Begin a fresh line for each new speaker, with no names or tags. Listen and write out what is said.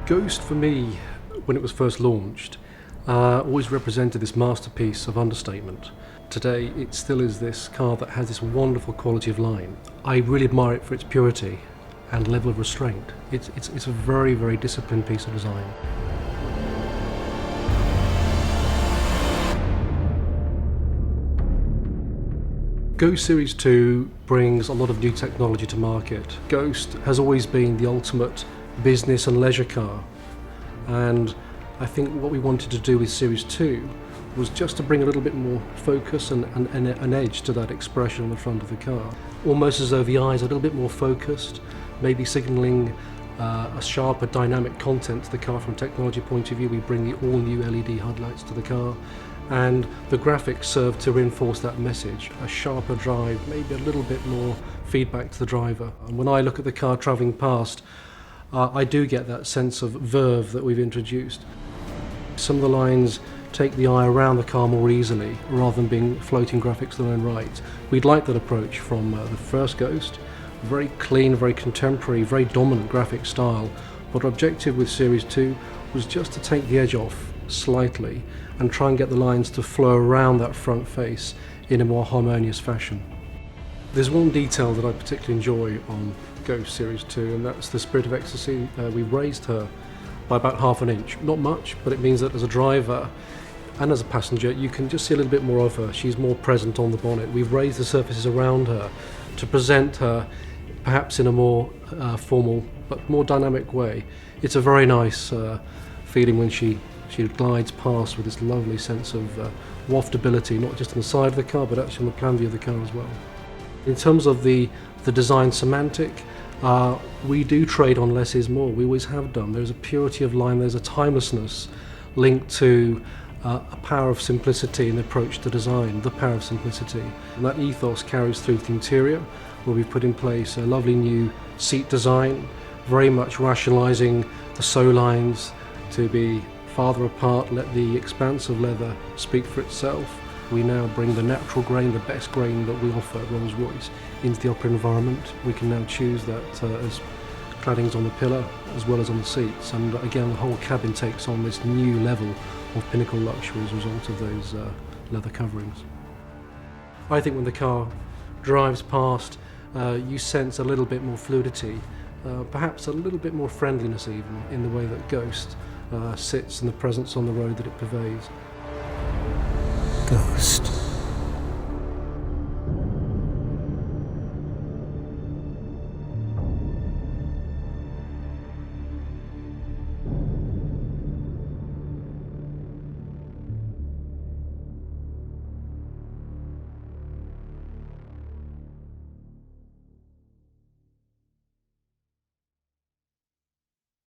Ghost, for me, when it was first launched, always represented this masterpiece of understatement. Today, it still is this car that has this wonderful quality of line. I really admire it for its purity and level of restraint. It's a very, very disciplined piece of design. Ghost Series 2 brings a lot of new technology to market. Ghost has always been the ultimate business and leisure car, and I think what we wanted to do with Series 2 was just to bring a little bit more focus and an edge to that expression on the front of the car. Almost as though the eyes are a little bit more focused, maybe signalling a sharper dynamic content to the car from a technology point of view. We bring the all-new LED headlights to the car, and the graphics serve to reinforce that message. A sharper drive, maybe a little bit more feedback to the driver. And when I look at the car travelling past, I do get that sense of verve that we've introduced. Some of the lines take the eye around the car more easily, rather than being floating graphics in their own right. We'd like that approach from the first Ghost. Very clean, very contemporary, very dominant graphic style. But our objective with Series 2 was just to take the edge off slightly and try and get the lines to flow around that front face in a more harmonious fashion. There's one detail that I particularly enjoy on Ghost Series 2, and that's the Spirit of Ecstasy. We raised her by about ½ an inch. Not much, but it means that as a driver and as a passenger, you can just see a little bit more of her. She's more present on the bonnet. We've raised the surfaces around her to present her perhaps in a more formal but more dynamic way. It's a very nice feeling when she glides past with this lovely sense of waftability, not just on the side of the car, but actually on the plan view of the car as well. In terms of the design semantic, we do trade on less is more. We always have done. There's a purity of line, there's a timelessness linked to a power of simplicity in the approach to design, the power of simplicity. And that ethos carries through the interior, where we've put in place a lovely new seat design, very much rationalising the sew lines to be farther apart, let the expanse of leather speak for itself. We now bring the natural grain, the best grain that we offer at Rolls-Royce, into the upper environment. We can now choose that as claddings on the pillar as well as on the seats, and again the whole cabin takes on this new level of pinnacle luxury as a result of those leather coverings. I think when the car drives past, you sense a little bit more fluidity, perhaps a little bit more friendliness even in the way that Ghost sits and the presence on the road that it pervades.
Ghost.